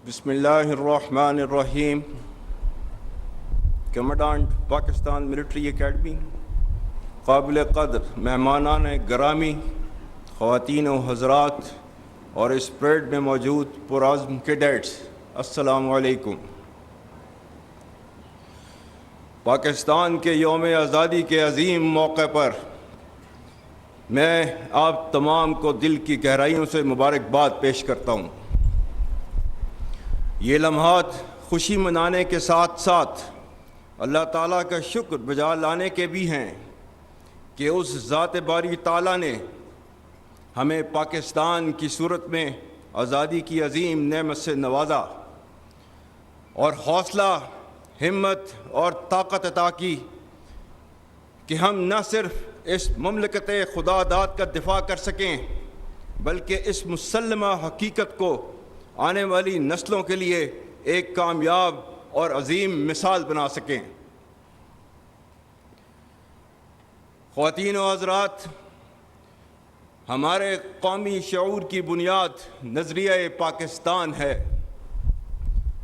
بسم اللہ الرحمن الرحیم. کمانڈنٹ پاکستان ملٹری اکیڈمی، قابل قدر مہمانان گرامی، خواتین و حضرات اور اس پریڈ میں موجود پرعزم کیڈٹس، السلام علیکم. پاکستان کے یوم آزادی کے عظیم موقع پر میں آپ تمام کو دل کی گہرائیوں سے مبارکباد پیش کرتا ہوں. یہ لمحات خوشی منانے کے ساتھ ساتھ اللہ تعالیٰ کا شکر بجا لانے کے بھی ہیں کہ اس ذات باری تعالیٰ نے ہمیں پاکستان کی صورت میں آزادی کی عظیم نعمت سے نوازا اور حوصلہ، ہمت اور طاقت عطا کی کہ ہم نہ صرف اس مملکت خدا داد کا دفاع کر سکیں بلکہ اس مسلمہ حقیقت کو آنے والی نسلوں کے لیے ایک کامیاب اور عظیم مثال بنا سکیں. خواتین و حضرات، ہمارے قومی شعور کی بنیاد نظریہ پاکستان ہے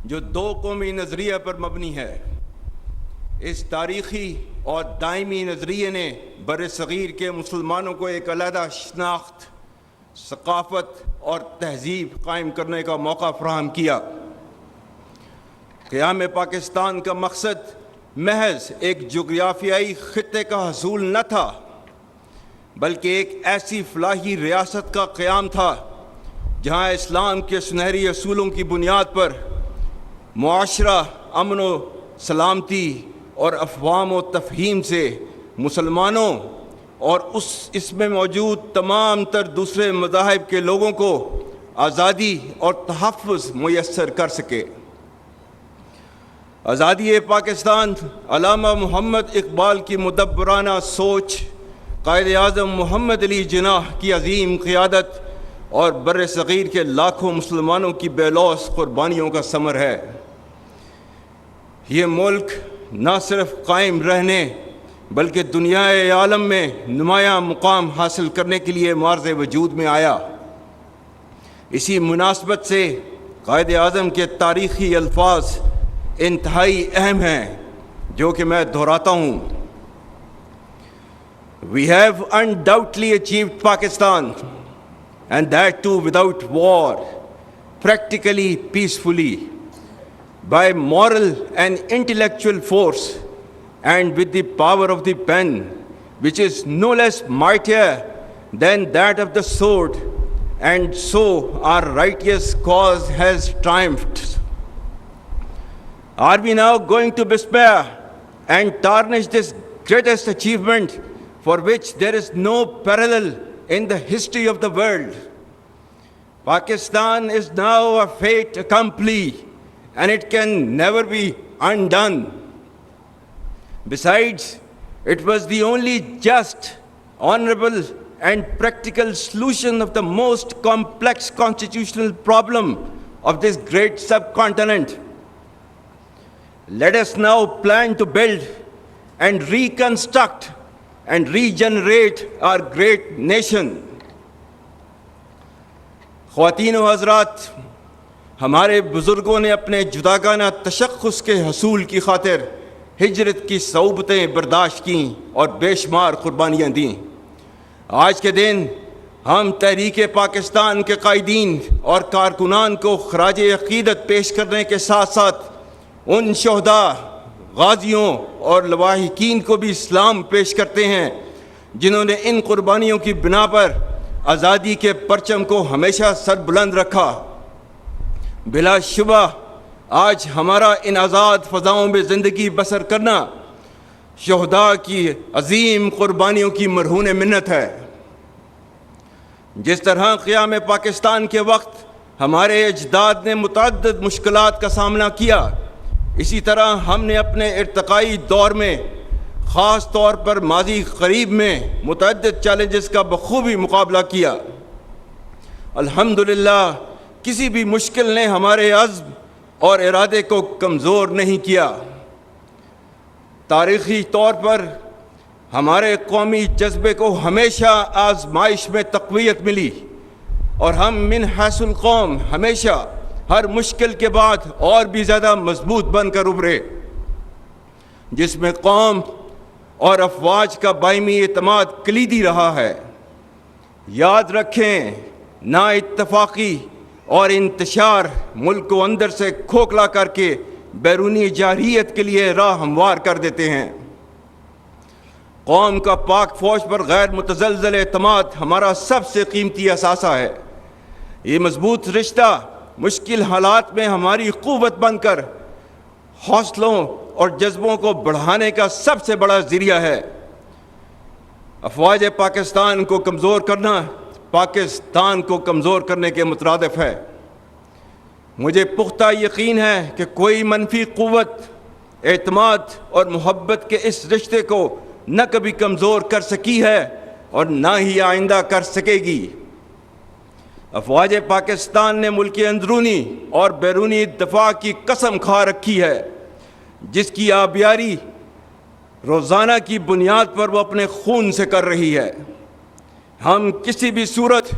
جو دو قومی نظریہ پر مبنی ہے. اس تاریخی اور دائمی نظریے نے بر صغیر کے مسلمانوں کو ایک علیحدہ شناخت، ثقافت اور تہذیب قائم کرنے کا موقع فراہم کیا. قیام پاکستان کا مقصد محض ایک جغرافیائی خطے کا حصول نہ تھا بلکہ ایک ایسی فلاحی ریاست کا قیام تھا جہاں اسلام کے سنہری اصولوں کی بنیاد پر معاشرہ امن و سلامتی اور افہام و تفہیم سے مسلمانوں اور اس میں موجود تمام تر دوسرے مذاہب کے لوگوں کو آزادی اور تحفظ میسر کر سکے. آزادی پاکستان علامہ محمد اقبال کی مدبرانہ سوچ، قائد اعظم محمد علی جناح کی عظیم قیادت اور بر صغیر کے لاکھوں مسلمانوں کی بے لوث قربانیوں کا ثمر ہے. یہ ملک نہ صرف قائم رہنے بلکہ دنیا عالم میں نمایاں مقام حاصل کرنے کے لیے معرض وجود میں آیا. اسی مناسبت سے قائد اعظم کے تاریخی الفاظ انتہائی اہم ہیں جو کہ میں دہراتا ہوں. We have undoubtedly achieved Pakistan, and that too without war, practically peacefully, by moral and intellectual force, and with the power of the pen, which is no less mightier than that of the sword, and so our righteous cause has triumphed. Are we now going to despair and tarnish this greatest achievement for which there is no parallel in the history of the world? Pakistan is now a fait accompli, and it can never be undone. Besides, it was the only just, honorable, and practical solution of the most complex constitutional problem of this great subcontinent. Let us now plan to build and reconstruct and regenerate our great nation. خواتین و حضرات، ہمارے بزرگوں نے اپنے جداگانہ تشخص کے حصول کی خاطر ہجرت کی صعوبتیں برداشت کیں اور بے شمار قربانیاں دیں. آج کے دن ہم تحریک پاکستان کے قائدین اور کارکنان کو خراج عقیدت پیش کرنے کے ساتھ ساتھ ان شہداء، غازیوں اور لواحقین کو بھی سلام پیش کرتے ہیں جنہوں نے ان قربانیوں کی بنا پر آزادی کے پرچم کو ہمیشہ سر بلند رکھا. بلا شبہ آج ہمارا ان آزاد فضاؤں میں زندگی بسر کرنا شہداء کی عظیم قربانیوں کی مرہون منت ہے. جس طرح قیام پاکستان کے وقت ہمارے اجداد نے متعدد مشکلات کا سامنا کیا، اسی طرح ہم نے اپنے ارتقائی دور میں خاص طور پر ماضی قریب میں متعدد چیلنجز کا بخوبی مقابلہ کیا. الحمدللہ کسی بھی مشکل نے ہمارے عزم اور ارادے کو کمزور نہیں کیا. تاریخی طور پر ہمارے قومی جذبے کو ہمیشہ آزمائش میں تقویت ملی اور ہم من حیث القوم ہمیشہ ہر مشکل کے بعد اور بھی زیادہ مضبوط بن کر ابھرے، جس میں قوم اور افواج کا باہمی اعتماد کلیدی رہا ہے۔ یاد رکھیں، نا اتفاقی اور انتشار ملک کو اندر سے کھوکھلا کر کے بیرونی جارحیت کے لیے راہ ہموار کر دیتے ہیں۔ قوم کا پاک فوج پر غیر متزلزل اعتماد ہمارا سب سے قیمتی اثاثہ ہے۔ یہ مضبوط رشتہ مشکل حالات میں ہماری قوت بن کر حوصلوں اور جذبوں کو بڑھانے کا سب سے بڑا ذریعہ ہے۔ افواج پاکستان کو کمزور کرنا پاکستان کو کمزور کرنے کے مترادف ہے۔ مجھے پختہ یقین ہے کہ کوئی منفی قوت اعتماد اور محبت کے اس رشتے کو نہ کبھی کمزور کر سکی ہے اور نہ ہی آئندہ کر سکے گی۔ افواج پاکستان نے ملک اندرونی اور بیرونی دفاع کی قسم کھا رکھی ہے، جس کی آبیاری روزانہ کی بنیاد پر وہ اپنے خون سے کر رہی ہے۔ ہم کسی بھی صورت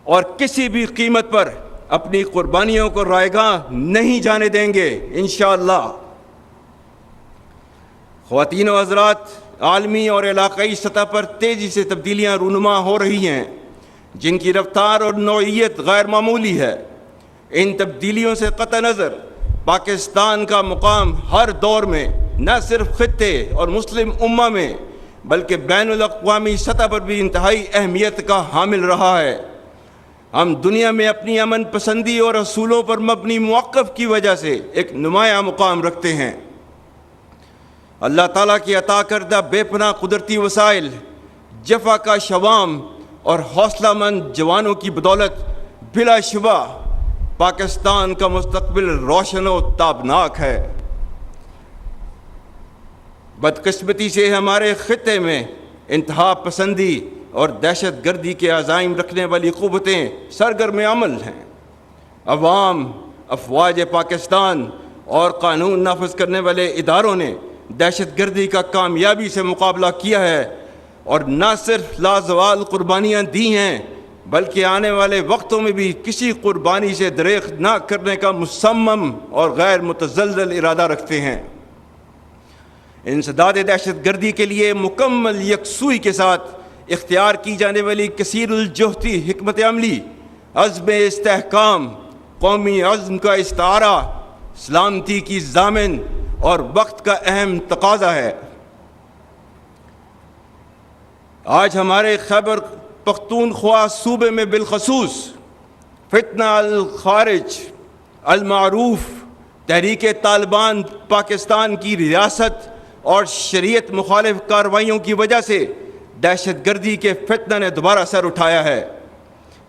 اور کسی بھی قیمت پر اپنی قربانیوں کو رائیگاں نہیں جانے دیں گے انشاءاللہ۔ خواتین و حضرات، عالمی اور علاقائی سطح پر تیزی سے تبدیلیاں رونما ہو رہی ہیں، جن کی رفتار اور نوعیت غیر معمولی ہے۔ ان تبدیلیوں سے قطع نظر پاکستان کا مقام ہر دور میں نہ صرف خطے اور مسلم امہ میں بلکہ بین الاقوامی سطح پر بھی انتہائی اہمیت کا حامل رہا ہے۔ ہم دنیا میں اپنی امن پسندی اور اصولوں پر مبنی موقف کی وجہ سے ایک نمایاں مقام رکھتے ہیں۔ اللہ تعالیٰ کی عطا کردہ بے پناہ قدرتی وسائل، جفا کا شوام اور حوصلہ مند جوانوں کی بدولت بلا شبہ پاکستان کا مستقبل روشن و تابناک ہے۔ بدقسمتی سے ہمارے خطے میں انتہا پسندی اور دہشت گردی کے عزائم رکھنے والی قوتیں سرگرم عمل ہیں۔ عوام، افواج پاکستان اور قانون نافذ کرنے والے اداروں نے دہشت گردی کا کامیابی سے مقابلہ کیا ہے اور نہ صرف لازوال قربانیاں دی ہیں بلکہ آنے والے وقتوں میں بھی کسی قربانی سے دریغ نہ کرنے کا مصمم اور غیر متزلزل ارادہ رکھتے ہیں۔ انسداد دہشت گردی کے لیے مکمل یکسوئی کے ساتھ اختیار کی جانے والی کثیر الجہتی حکمت عملی، عزم استحکام، قومی عزم کا استعارہ، سلامتی کی ضامن اور وقت کا اہم تقاضا ہے۔ آج ہمارے خیبر پختونخوا صوبے میں بالخصوص فتنہ الخارج المعروف تحریک طالبان پاکستان کی ریاست اور شریعت مخالف کارروائیوں کی وجہ سے دہشت گردی کے فتنہ نے دوبارہ سر اٹھایا ہے،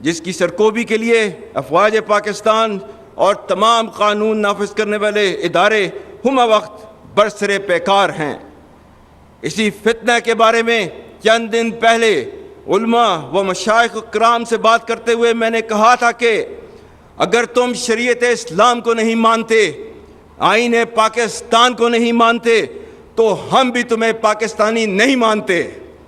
جس کی سرکوبی کے لیے افواج پاکستان اور تمام قانون نافذ کرنے والے ادارے ہمہ وقت برسر پیکار ہیں۔ اسی فتنہ کے بارے میں چند دن پہلے علماء و مشائخ کرام سے بات کرتے ہوئے میں نے کہا تھا کہ اگر تم شریعت اسلام کو نہیں مانتے، آئین پاکستان کو نہیں مانتے، تو ہم بھی تمہیں پاکستانی نہیں مانتے۔